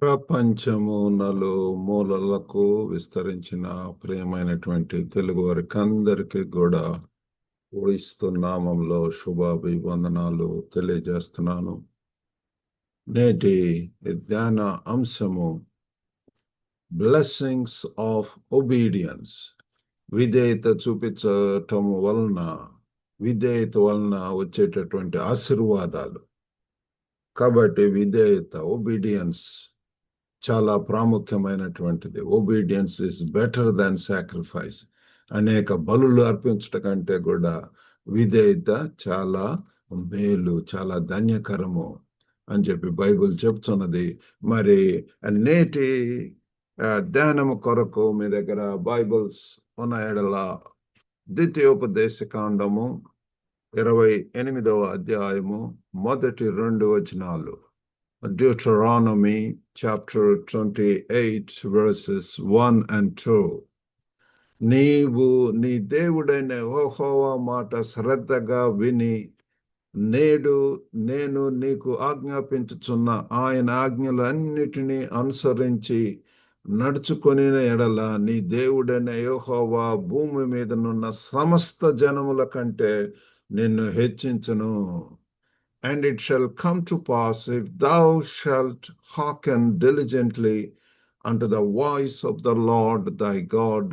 ప్రపంచము నలుమూలలకు విస్తరించిన ప్రియమైనటువంటి తెలుగు వారికి అందరికీ కూడా క్రీస్తు నామంలో శుభాభివందనాలు తెలియజేస్తున్నాను. నేటి ధ్యాన అంశము బ్లెస్సింగ్స్ ఆఫ్ ఒబీడియన్స్. విధేయత చూపించటం వలన వచ్చేటటువంటి ఆశీర్వాదాలు. కాబట్టి విధేయత, ఒబీడియన్స్ చాలా ప్రాముఖ్యమైనటువంటిది. Obedience is better than sacrifice. అనేక బలులు అర్పించట కంటే కూడా విధేయత చాలా మేలు, చాలా ధన్యకరము అని చెప్పి బైబిల్ చెప్తున్నది. మరి నేటి ధ్యానము కొరకు మీ దగ్గర బైబిల్స్ ఉన్న ఎడల ద్వితీయోపదేశకాండము 28వ అధ్యాయము మొదటి 2 వచనాలు. Deuteronomy chapter 28 verses 1 and 2. నీవు నీ దేవుడైన యెహోవా మాట శ్రద్ధగా విని నేడు నేను నీకు ఆజ్ఞాపించుచున్న ఆయన ఆజ్ఞలన్నిటినీ అనుసరించి నడుచుకొని ఎడల నీ దేవుడైన యెహోవా భూమి మీదనున్న సమస్త జనముల కంటే నిన్ను హెచ్చించును. And it shall come to pass, if thou shalt hearken diligently unto the voice of the Lord thy God,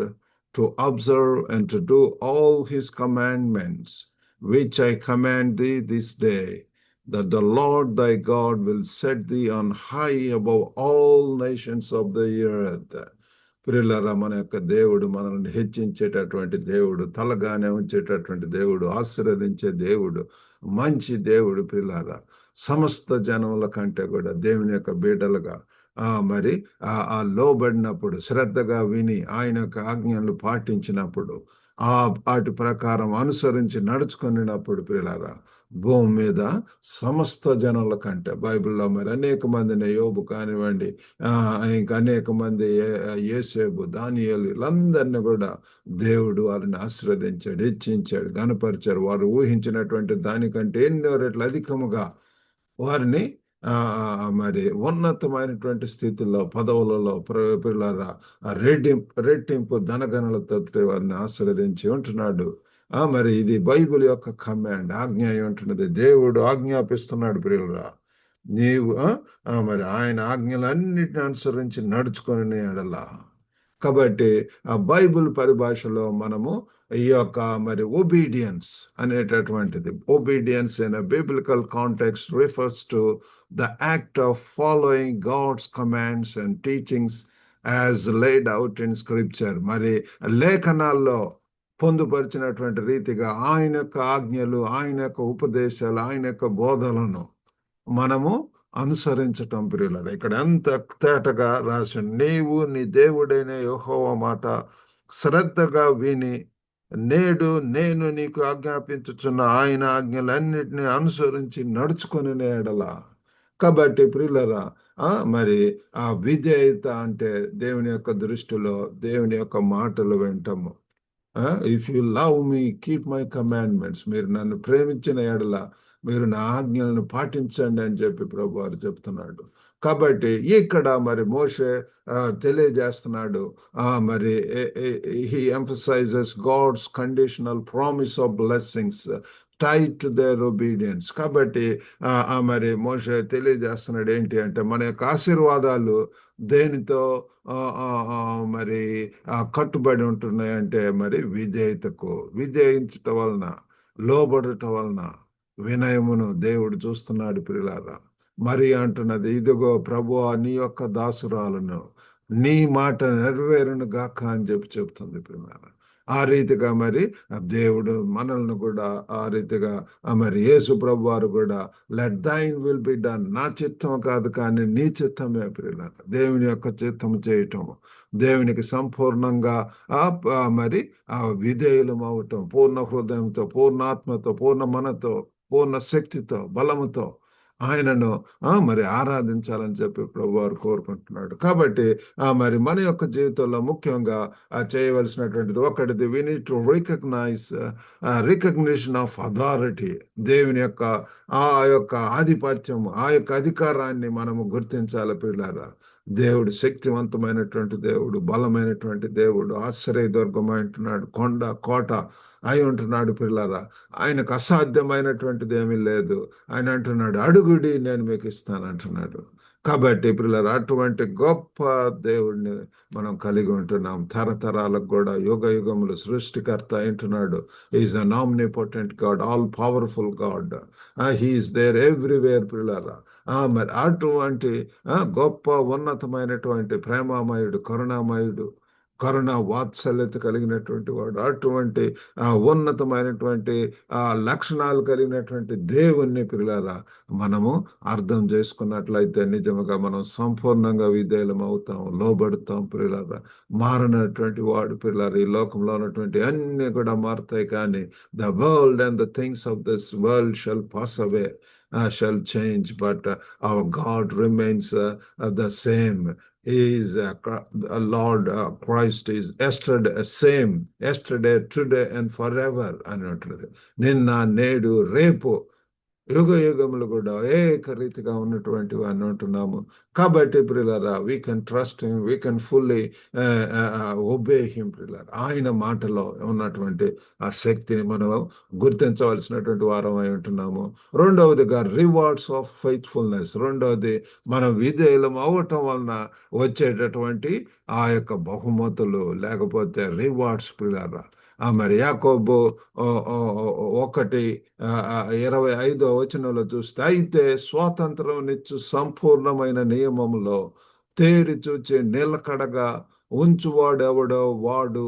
to observe and to do all his commandments, which I command thee this day, that the Lord thy God will set thee on high above all nations of the earth. ప్రియులారా, మన యొక్క దేవుడు మనల్ని హెచ్చించేటటువంటి దేవుడు, తలగానే ఉంచేటటువంటి దేవుడు, ఆశీర్వదించే దేవుడు, మంచి దేవుడు. ప్రియులారా, సమస్త జనముల కంటే కూడా దేవుని యొక్క బిడ్డలుగా మరి లోబడినప్పుడు, శ్రద్ధగా విని ఆయన యొక్క ఆజ్ఞలు పాటించినప్పుడు, వాటి ప్రకారం అనుసరించి నడుచుకున్నప్పుడు ప్రియులారా, భూమి మీద సమస్త జనుల కంటే బైబిల్లో మరి అనేక మందిని, యోబు కానివ్వండి, ఇంకా అనేక మంది, యోసేపు, దానియేలు, వీళ్ళందరినీ కూడా దేవుడు వారిని ఆశీర్వదించాడు, హెచ్చించాడు, గణపరిచారు. వారు ఊహించినటువంటి దానికంటే ఎన్నో రెట్లు అధికముగా వారిని మరి ఉన్నతమైనటువంటి స్థితిలో, పదవులలో పిల్లల రెట్టింపు ధనగణలతో వారిని ఆశీర్వదించి ఉంటున్నాడు. మరి ఇది బైబిల్ యొక్క కమాండ్, ఆజ్ఞ ఉంటున్నది. దేవుడు ఆజ్ఞాపిస్తున్నాడు ప్రియులరా, నీవు మరి ఆయన ఆజ్ఞలన్నిటిని అనుసరించి నడుచుకొని ఎడలా. కాబట్టి ఆ బైబిల్ పరిభాషలో మనము ఈ యొక్క మరి ఒబీడియన్స్ అనేటటువంటిది, obedience in a biblical context refers to the act of following God's commands and teachings as laid out in scripture. మరి లేఖనాల్లో పొందుపరిచినటువంటి రీతిగా ఆయన యొక్క ఆజ్ఞలు, ఆయన యొక్క ఉపదేశాలు, ఆయన యొక్క బోధలను మనము అనుసరించటం. ప్రియులారా, ఇక్కడ ఎంత తేటగా రాసి, నీవు నీ దేవుడైన యెహోవా మాట శ్రద్ధగా విని నేడు నేను నీకు ఆజ్ఞాపించుచున్న ఆయన ఆజ్ఞలన్నిటిని అనుసరించి నడుచుకొని ఎడలా. కాబట్టి ప్రియులారా, మరి ఆ విధేయత అంటే దేవుని యొక్క దృష్టిలో దేవుని యొక్క మాటలు వింటాము. If you love me keep my commandments. మీరు నన్ను ప్రేమించిన ఎడల మీరు నా ఆజ్ఞలను పాటించండి అని చెప్పి ప్రభు వారు చెప్తున్నాడు. కాబట్టి ఇక్కడ మరి మోషే తెలియజేస్తున్నాడు, మరి he emphasises God's conditional promise of blessings tied to their obedience. కాబట్టి మరి మోషే తెలియజేస్తున్నాడు ఏంటి అంటే, మన యొక్క ఆశీర్వాదాలు దేనితో మరి కట్టుబడి ఉంటున్నాయంటే, మరి విధేయించటం వలన, లోబడటం వలన వినయమును దేవుడు చూస్తున్నాడు. ప్రియులారా, మరి అంటున్నది, ఇదిగో ప్రభువా నీ యొక్క దాసురాలను, నీ మాట నెరవేరును గాక అని చెప్తుంది. ప్రియులారా, ఆ రీతిగా మరి దేవుడు మనల్ని కూడా ఆ రీతిగా మరి యేసు ప్రభు వారు కూడా లెట్ దైన్ విల్ బి డన్, నా చిత్తం కాదు కానీ నీ చిత్తమే. ప్రియులారా, దేవుని యొక్క చిత్తం చేయటము, దేవునికి సంపూర్ణంగా మరి విధేయులం అవటం, పూర్ణ హృదయంతో, పూర్ణ ఆత్మతో, పూర్ణ మనతో, పూర్ణ శక్తితో, బలముతో ఆయనను మరి ఆరాధించాలని చెప్పి ప్రభు వారు కోరుకుంటున్నాడు. కాబట్టి మరి మన యొక్క జీవితంలో ముఖ్యంగా చేయవలసినటువంటిది ఒకటిది, we need to recognition of authority. దేవుని యొక్క ఆ యొక్క ఆధిపత్యం, ఆ యొక్క అధికారాన్ని మనము గుర్తించాలి పిల్లారా. దేవుడు శక్తివంతమైనటువంటి దేవుడు, బలమైనటువంటి దేవుడు, ఆశ్రయదుర్గమైంటున్నాడు, కొండ కోట అయి ఉంటున్నాడు పిల్లారా. ఆయనకు అసాధ్యమైనటువంటిది ఏమీ లేదు. ఆయన అంటున్నాడు, అడుగుడి నేను మీకు ఇస్తాను అంటున్నాడు. కాబట్టి పిల్లలు అటువంటి గొప్ప దేవుడిని మనం కలిగి ఉంటున్నాం. తరతరాలకు కూడా యుగ యుగములు సృష్టికర్త అంటున్నాడు. Is an omnipotent God, all powerful God. He is there everywhere పిల్లరా. మరి అటువంటి గొప్ప ఉన్నతమైనటువంటి ప్రేమామయుడు, కరుణామయుడు, కరుణ వాత్సల్యత కలిగినటువంటి వాడు, అటువంటి ఉన్నతమైనటువంటి లక్షణాలు కలిగినటువంటి దేవుణ్ణి పిల్లారా మనము అర్థం చేసుకున్నట్లయితే నిజముగా మనం సంపూర్ణంగా విధేయులం అవుతాం, లోబడతాం పిల్లారా. మారనటువంటి వాడు పిల్లారా. ఈ లోకంలో ఉన్నటువంటి అన్ని కూడా మారుతాయి, కానీ the world and the things of this world shall pass away, shall change, but our God remains the same. He is Lord Christ is yesterday same, yesterday, today and forever అన్నట్టు. నిన్న, నేడు, రేపు, యుగ యుగములు కూడా ఏకరీతిగా ఉన్నటువంటి వాడిని ఉంటున్నాము. కాబట్టి ప్రియులారా, we can trust him, we can fully obey him ప్రియులారా. ఆయన మాటలో ఉన్నటువంటి ఆ శక్తిని మనం గుర్తించవలసినటువంటి వారం అయి ఉంటున్నాము. రెండవదిగా రివార్డ్స్ ఆఫ్ ఫెయిత్ఫుల్నెస్. రెండవది, మనం విధేయులం అవటం వలన వచ్చేటటువంటి ఆ యొక్క బహుమతులు, లేకపోతే రివార్డ్స్ ప్రియులారా. మరి యాకోబు 1:25 చూస్తే, అయితే స్వాతంత్రం నిచ్చు సంపూర్ణమైన నియమంలో తేరి చూచి నిలకడగా ఉంచువాడెవడో వాడు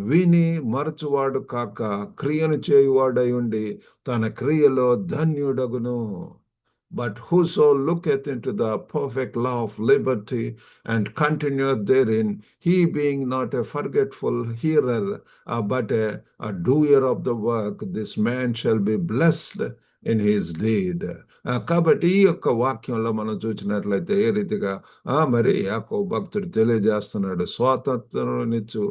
విని మరచువాడు కాక క్రియను చేయువాడై ఉండి తన క్రియలో ధన్యుడగును. But whoso looketh into the perfect law of liberty and continueth therein, he being not a forgetful hearer, but a doer of the work, this man shall be blessed in his deed. కాబట్టి ఈ యొక్క వాక్యంలో మనం చూసినట్లయితే ఏ రీతిగా మరి యాకోబు భక్తుడు తెలియజేస్తున్నాడు, స్వాతంత్రనిచ్చు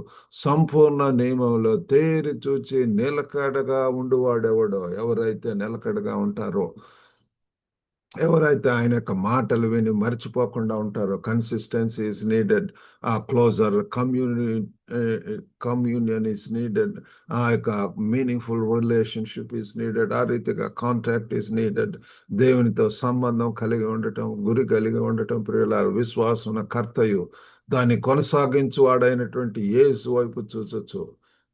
సంపూర్ణ నియమంలో తేరి చూచి నిలకడగా ఉండువాడెవడో. ఎవరైతే నిలకడగా ఉంటారో, ఎవరైతే ఆయన యొక్క మాటలు విని మర్చిపోకుండా ఉంటారో, consistency is needed, closer communion is needed, ఆ యొక్క మీనింగ్ఫుల్ రిలేషన్షిప్ ఇస్ నీడెడ్, ఆ రీతిగా కాంటాక్ట్ ఇస్ నీడెడ్. దేవునితో సంబంధం కలిగి ఉండటం, గురి కలిగి ఉండటం ప్రియుల విశ్వాసం కర్తయు దాన్ని కొనసాగించువాడైనటువంటి యేసు వైపు చూచొచ్చు.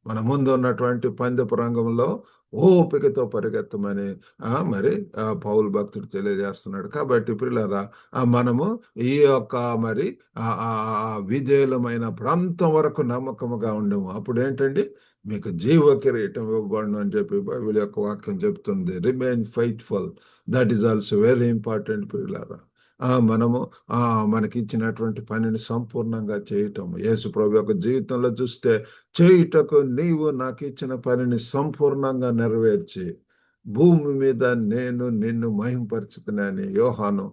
మన ముందు ఉన్నటువంటి పందెపు రంగంలో ఓపికతో పరిగెత్తమని మరి పౌలు భక్తుడు తెలియజేస్తున్నాడు. కాబట్టి ప్రియులారా, మనము ఈ యొక్క మరి విధేయులమైనప్పుడు అంతవరకు నమ్మకముగా ఉండము. అప్పుడు ఏంటండి, మీకు జీవ కిరీటం ఇవ్వబడును అని చెప్పి బైబిల్ యొక్క వాక్యం చెప్తుంది. Remain faithful, that is also very important ప్రియులారా. మనము మనకి ఇచ్చినటువంటి పనిని సంపూర్ణంగా చేయటం. యేసు ప్రభు యొక్క జీవితంలో చూస్తే, చేయుటకు నీవు నాకు ఇచ్చిన పనిని సంపూర్ణంగా నెరవేర్చి భూమి మీద నేను నిన్ను మహింపరచుతున్నానని యోహాను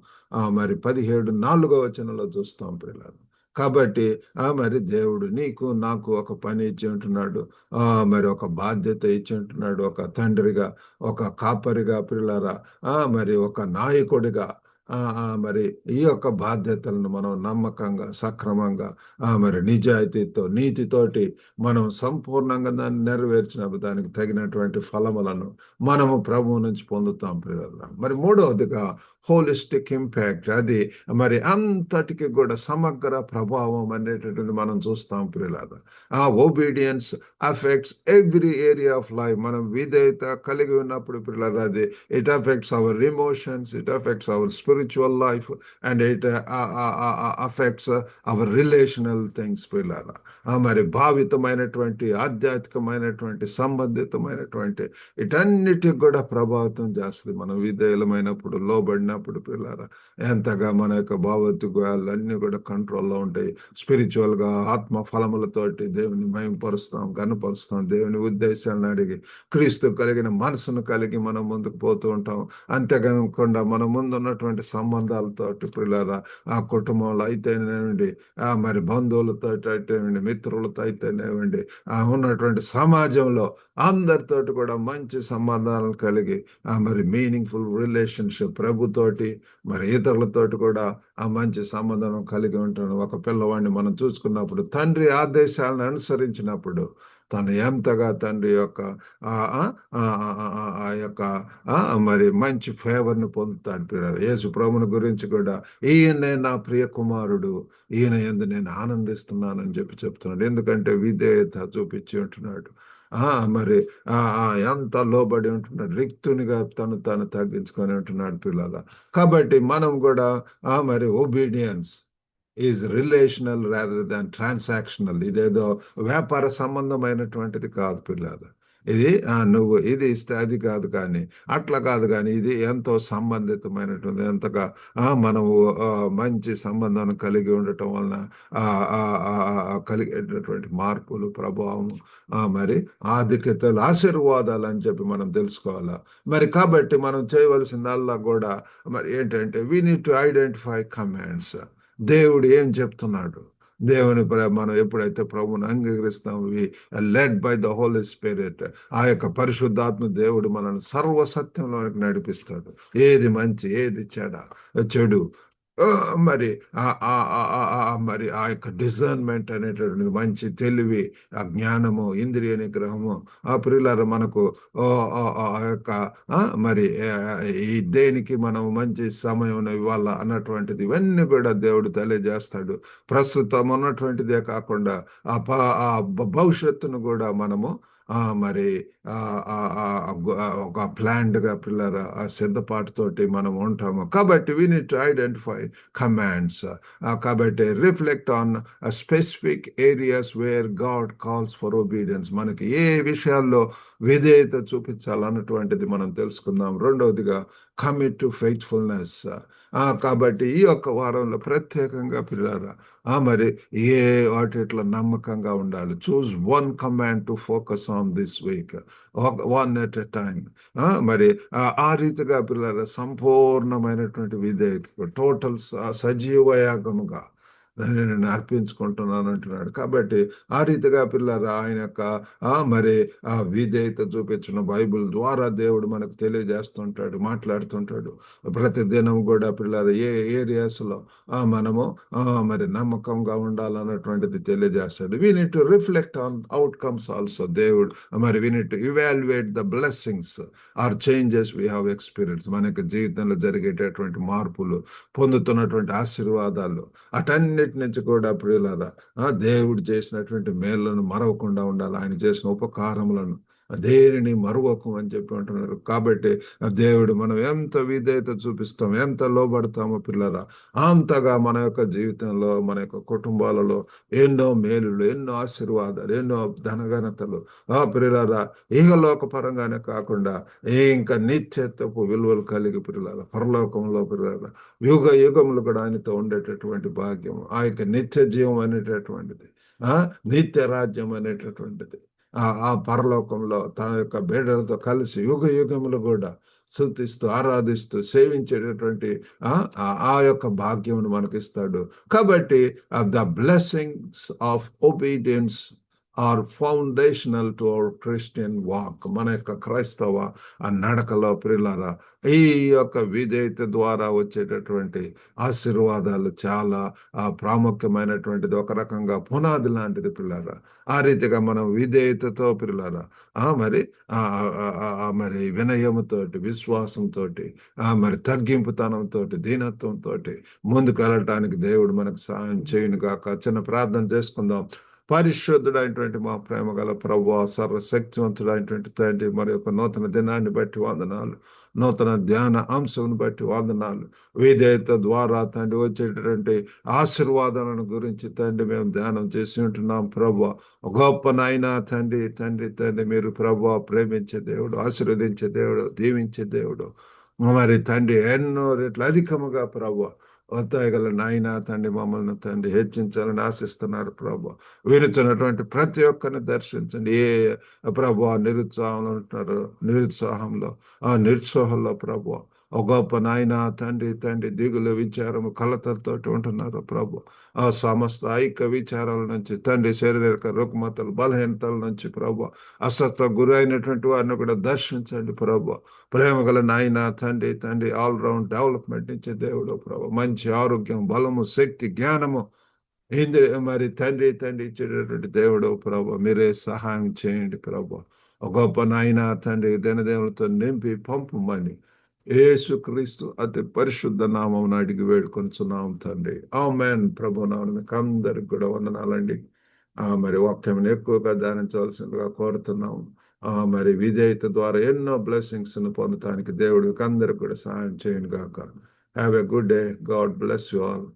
మరి 17:4 చూస్తాం పిల్లలు. కాబట్టి మరి దేవుడు నీకు నాకు ఒక పని ఇచ్చి ఉంటున్నాడు, మరి ఒక బాధ్యత ఇచ్చి ఉంటున్నాడు. ఒక తండ్రిగా, ఒక కాపరిగా పిల్లరా, మరి ఒక నాయకుడిగా మరి ఈ యొక్క బాధ్యతలను మనం నమ్మకంగా, సక్రమంగా, మరి నిజాయితీతో, నీతితోటి మనం సంపూర్ణంగా దాన్ని నెరవేర్చినప్పుడు దానికి తగినటువంటి ఫలములను మనము ప్రభువు నుంచి పొందుతాం ప్రియులారా. మరి మూడవదిగా హోలిస్టిక్ ఇంపాక్ట్. అది మరి అంతటికి కూడా సమగ్ర ప్రభావం అనేటటువంటిది మనం చూస్తాం ప్రియులారా. Obedience affects every area of life. మనం విధేయత కలిగి ఉన్నప్పుడు ప్రియులారా, అది it affects our emotions, it affects our spiritual life, and it affects our relational things పిల్లరా. మరి భావితమైనటువంటి, ఆధ్యాత్మికమైనటువంటి, సంబంధితమైనటువంటి ఇటన్నిటికి కూడా ప్రభావితం చేస్తుంది. మనం విధేయులమైనప్పుడు, లోబడినప్పుడు, అయినప్పుడు పిల్లరా ఎంతగా మన యొక్క భావోద్వేగాలు అన్నీ కూడా కంట్రోల్లో ఉంటాయి. స్పిరిచువల్ గా ఆత్మ ఫలములతోటి దేవుని మయంపరుస్తాం, కనపరుస్తాం. దేవుని ఉద్దేశాలను అడిగి క్రీస్తు కలిగిన మనసును కలిగి మనం ముందుకు పోతూ ఉంటాం. అంతేకాకుండా మన ముందు ఉన్నటువంటి సంబంధాలతోటి పిల్లరా ఆ కుటుంబంలో అయితేనేవ్వండి, మరి బంధువులతో అయితేనేవ్వండి, మిత్రులతో అయితేనేవ్వండి, ఉన్నటువంటి సమాజంలో అందరితోటి కూడా మంచి సంబంధాలను కలిగి మరి మీనింగ్ఫుల్ రిలేషన్షిప్ ప్రభుతోటి మరి ఇతరులతోటి కూడా ఆ మంచి సంబంధం కలిగి ఉంటాడు. ఒక పిల్లవాడిని మనం చూసుకున్నప్పుడు తండ్రి ఆదేశాలను అనుసరించినప్పుడు తను ఎంతగా తండ్రి యొక్క ఆ ఆ, ఆ, ఆ, ఆ ఆ యొక్క మరి మంచి ఫేవర్ని పొందుతాడు పిల్లలు. యేసు ప్రభుని గురించి కూడా ఈయనే నా ప్రియ కుమారుడు, ఈయన యందు నేను ఆనందిస్తున్నానని చెప్తున్నాడు. ఎందుకంటే విధేయత చూపించి ఉంటున్నాడు. మరి ఎంత లోబడి ఉంటున్నాడు, రిక్తునిగా తను తగ్గించుకొని ఉంటున్నాడు పిల్లల. కాబట్టి మనం కూడా మరి obedience is relational rather than transactional. ఇదేదో వ్యాపార సంబంధమైనటువంటిది కాదు పిల్లలు. ఇది నువ్వు ఇది ఇస్తే అది కాదు, కానీ అట్లా కాదు, కానీ ఇది ఎంతో సంబంధితమైనటువంటి ఎంతగా మనము మంచి సంబంధాన్ని కలిగి ఉండటం వలన కలిగేటటువంటి మార్పులు, ప్రభావం, మరి ఆధిక్యతలు, ఆశీర్వాదాలు అని చెప్పి మనం తెలుసుకోవాలా. మరి కాబట్టి మనం చేయవలసిందల్లా కూడా మరి ఏంటంటే we need to identify commands. దేవుడు ఏం చెప్తున్నాడు, దేవుని మనం ఎప్పుడైతే ప్రభుని అంగీకరిస్తాం, led by the Holy Spirit, ఆ యొక్క పరిశుద్ధాత్మ దేవుడు మనల్ని సర్వసత్యంలోనికి నడిపిస్తాడు. ఏది మంచి, ఏది చెడు, మరి మరి ఆ యొక్క డిజర్న్మెంట్ అనేటటువంటిది, మంచి తెలివి, ఆ జ్ఞానము, ఇంద్రియ నిగ్రహము, ఆ ప్రియులారా మనకు ఆ యొక్క మరి ఈ దేనికి మనం మంచి సమయం ఇవ్వాలా అన్నటువంటిది ఇవన్నీ కూడా దేవుడు తెలియజేస్తాడు. ప్రస్తుతం ఉన్నటువంటిదే కాకుండా ఆ భవిష్యత్తును కూడా మనము మరి ఒక ప్లాన్డ్ గా పిల్లల సిద్ధపాటుతోటి మనం ఉంటాము. కాబట్టి we need to identify commands. కాబట్టి reflect on specific areas where God calls for obedience. మనకి ఏ విషయాల్లో విధేయత చూపించాలన్నటువంటిది మనం తెలుసుకుందాం. రెండవదిగా కమిట్ టు ఫెయిత్ఫుల్నెస్. కాబట్టి ఈ యొక్క వారంలో ప్రత్యేకంగా పిల్లరా మరి ఏ వాటిలో నమ్మకంగా ఉండాలి. Choose one command to focus on this week, one at a time. మరి ఆ రీతిగా పిల్లల సంపూర్ణమైనటువంటి విధేయత, టోటల్ సజీవయాగముగా నేను అర్పించుకుంటున్నాను అంటున్నాడు. కాబట్టి ఆ రీతిగా పిల్లరా ఆయన యొక్క మరి ఆ విధేయత చూపించిన బైబిల్ ద్వారా దేవుడు మనకు తెలియజేస్తుంటాడు, మాట్లాడుతుంటాడు. ప్రతి దినం కూడా పిల్లలు ఏ ఏరియాస్లో మనము మరి నమ్మకంగా ఉండాలన్నటువంటిది తెలియజేస్తాడు. We need to reflect on outcomes also. దేవుడు మరి we need to evaluate the blessings or changes we have experience. మన యొక్క జీవితంలో జరిగేటటువంటి మార్పులు, పొందుతున్నటువంటి ఆశీర్వాదాలు, అటన్నిటి నుంచి కూడా ప్రియులారా దేవుడు చేసినటువంటి మేళ్లను మరవకుండా ఉండాలి. ఆయన చేసిన ఉపకారములను దేనిని మరువకు అని చెప్పి అంటున్నారు. కాబట్టి దేవుడు మనం ఎంత విధేయత చూపిస్తాం, ఎంత లోబడతామో పిల్లరా అంతగా మన యొక్క జీవితంలో, మన యొక్క కుటుంబాలలో ఎన్నో మేలులు, ఎన్నో ఆశీర్వాదాలు, ఎన్నో ధనఘనతలు పిల్లరా ఇహలోక పరంగానే కాకుండా ఇంకా నిత్యత్వపు విలువలు కలిగి పిల్లల పరలోకంలో పిల్లల యుగ యుగములు కూడా ఆయనతో ఉండేటటువంటి భాగ్యం, ఆ యొక్క నిత్య జీవం అనేటటువంటిది, నిత్య రాజ్యం అనేటటువంటిది, ఆ పరలోకంలో తన యొక్క బిడ్డలతో కలిసి యుగ యుగములు కూడా స్తుతిస్తూ, ఆరాధిస్తూ, సేవించేటటువంటి ఆ యొక్క భాగ్యమును మనకిస్తాడు. కాబట్టి the blessings of obedience are foundational to our Christian walk. మన యొక్క క్రైస్తవ నడకలో ప్రియులారా ఈ యొక్క విధేయత ద్వారా వచ్చేటటువంటి ఆశీర్వాదాలు చాలా ప్రాముఖ్యమైనటువంటిది, ఒక రకంగా పునాది లాంటిది పిల్లారా. ఆ రీతిగా మనం విధేయతతో పిల్లారా మరి మరి వినయముతోటి, విశ్వాసంతో, మరి తగ్గింపుతనంతో, దీనత్వంతో ముందుకు వెళ్ళటానికి దేవుడు మనకు సహాయం చేయను గాక. చిన్న ప్రార్థన చేసుకుందాం. పరిశుద్ధుడైనటువంటి మా ప్రేమ గల ప్రభువా, సర్వశక్తివంతుడైనటువంటి తండ్రి, మరి యొక్క నూతన దినాన్ని బట్టి వందనాలు, నూతన ధ్యాన అంశం బట్టి వందనాలు. విధేయత ద్వారా తండ్రి వచ్చేటటువంటి ఆశీర్వాదాలను గురించి తండ్రి మేము ధ్యానం చేసి ఉంటున్నాం. ప్రభువా గొప్ప నాయనా తండ్రి మీరు ప్రభువా ప్రేమించే దేవుడు, ఆశీర్వదించే దేవుడు, దీవించే దేవుడు, మరి తండ్రి ఎన్నో రెట్లు అధికముగా ప్రభు ఒత్తాయిగల నాయన తండ్రి మమ్మల్ని తండ్రి హెచ్చించాలని ఆశిస్తున్నారు ప్రభు. వినుచున్నటువంటి ప్రతి ఒక్కరిని దర్శించండి. ఏ ప్రభు నిరుత్సాహంలో ఉంటున్నారు, నిరుత్సాహంలో ఆ నిరుత్సాహంలో ప్రభు ఒక గొప్ప నాయన తండ్రి తండ్రి దిగులు విచారము కలతలతో ఉంటున్నారు ప్రభు. ఆ సమస్త ఐక్య విచారాల నుంచి తండ్రి శారీరక రుగ్మతలు బలహీనతల నుంచి ప్రభు అస్వస్థ గురైనటువంటి వారిని కూడా దర్శించండి ప్రభు. ప్రేమ గల నాయన తండ్రి తండ్రి ఆల్రౌండ్ డెవలప్మెంట్ ఇచ్చే దేవుడు ప్రభు. మంచి ఆరోగ్యం, బలము, శక్తి, జ్ఞానము మరి తండ్రి తండ్రి ఇచ్చేటటువంటి దేవుడు ప్రభు. మీరే సహాయం చేయండి ప్రభు. ఒక గొప్ప నాయన తండ్రి దినదేవులతో నింపి పంపమని యేసుక్రీస్తు అతి పరిశుద్ధ నామం అడిగి వేడుకొంచున్నాం తండ్రి. ఆమేన్. ప్రభు నామమున మీకు అందరికి కూడా వందనాలండి. మరి వాక్యం ఎక్కువగా ధ్యానించవలసిందిగా కోరుతున్నాం. మరి విధేయత ద్వారా ఎన్నో బ్లెస్సింగ్స్ పొందటానికి దేవుడికి అందరికి కూడా సహాయం చేయను గాక. Have a good day. God bless you all.